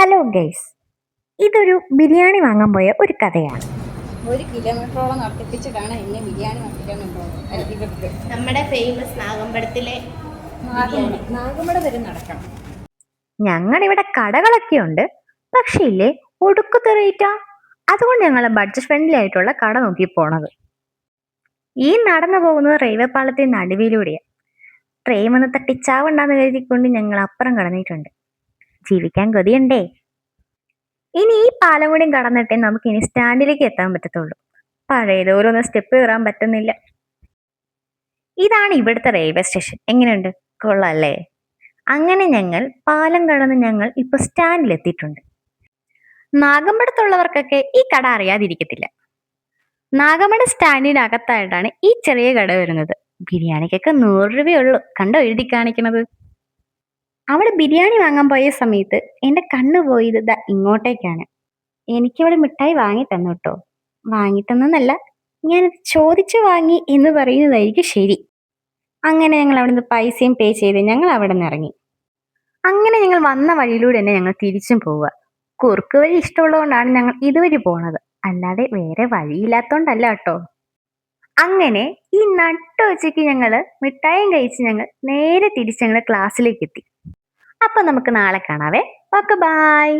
Hello guys, ഇതൊരു ബിരിയാണി വാങ്ങാൻ പോയ ഒരു കഥയാണ്. 1 കിലോമീറ്ററോളം നടത്തിപ്പിച്ചിട്ടാണ് എന്നെ ബിരിയാണി നടത്തിക്കുന്നത്. നമ്മുടെ ഫേമസ് നാഗമ്പടത്തിലെ നാഗമ്പട വരെ നടക്കണം. ഞങ്ങളുടെ ഇവിടെ കടകളൊക്കെ ഉണ്ട്, പക്ഷേ ഇല്ലേ ഒടുക്കത്തെ റേറ്റാ. അതുകൊണ്ട് ഞങ്ങൾ ബഡ്ജറ്റ് ഫ്രണ്ട്ലി ആയിട്ടുള്ള കട നോക്കി പോണത്. ഈ നടന്നു പോകുന്നത് റെയിൽവേ പാളത്തിന്റെ നടുവിലൂടെയാണ്. ട്രെയിൻ വന്ന് തട്ടിച്ചാവുണ്ടാന്ന് കരുതിക്കൊണ്ട് ഞങ്ങൾ അപ്പുറം കടന്നിട്ടുണ്ട്. ജീവിക്കാൻ കൊതിയുണ്ടേ. ഇനി ഈ പാലം കൂടിയും കടന്നിട്ടേ നമുക്ക് ഇനി സ്റ്റാൻഡിലേക്ക് എത്താൻ പറ്റത്തുള്ളൂ. പഴയതോരൊന്നും സ്റ്റെപ്പ് കയറാൻ പറ്റുന്നില്ല. ഇതാണ് ഇവിടുത്തെ റെയിൽവേ സ്റ്റേഷൻ. എങ്ങനെയുണ്ട്? കൊള്ളാല്ലേ? അങ്ങനെ ഞങ്ങൾ പാലം കടന്ന് ഞങ്ങൾ ഇപ്പൊ സ്റ്റാൻഡിൽ എത്തിയിട്ടുണ്ട്. നാഗമ്പടത്തുള്ളവർക്കൊക്കെ ഈ കട അറിയാതിരിക്കത്തില്ല. നാഗമ്പട സ്റ്റാൻഡിനകത്തായിട്ടാണ് ഈ ചെറിയ കട വരുന്നത്. ബിരിയാണിക്കൊക്കെ 100 രൂപയുള്ളൂ. കണ്ടോ എഴുതി കാണിക്കുന്നത്? അവിടെ ബിരിയാണി വാങ്ങാൻ പോയ സമയത്ത് എന്റെ കണ്ണ് പോയത് ദാ ഇങ്ങോട്ടേക്കാണ്. എനിക്കവിടെ മിഠായി വാങ്ങി തന്നു കേട്ടോ. വാങ്ങി തന്നല്ല, ഞാൻ ചോദിച്ചു വാങ്ങി എന്ന് പറയുന്നതായിരിക്കും ശരി. അങ്ങനെ ഞങ്ങൾ അവിടുന്ന് പൈസയും പേ ചെയ്ത് ഞങ്ങൾ അവിടെ നിന്ന് ഇറങ്ങി. അങ്ങനെ ഞങ്ങൾ വന്ന വഴിയിലൂടെ തന്നെ ഞങ്ങൾ തിരിച്ചും പോവുക. കുറുക്ക് വഴി ഇഷ്ടമുള്ളതുകൊണ്ടാണ് ഞങ്ങൾ ഇതുവഴി പോണത്, അല്ലാതെ വേറെ വഴിയില്ലാത്തോണ്ടല്ല കേട്ടോ. അങ്ങനെ ഈ നട്ട ഉച്ചയ്ക്ക് ഞങ്ങള് മിഠായും കഴിച്ച് ഞങ്ങൾ നേരെ തിരിച്ച് ഞങ്ങളുടെ ക്ലാസ്സിലേക്ക് എത്തി. അപ്പൊ നമുക്ക് നാളെ കാണാവേ. Okay, by.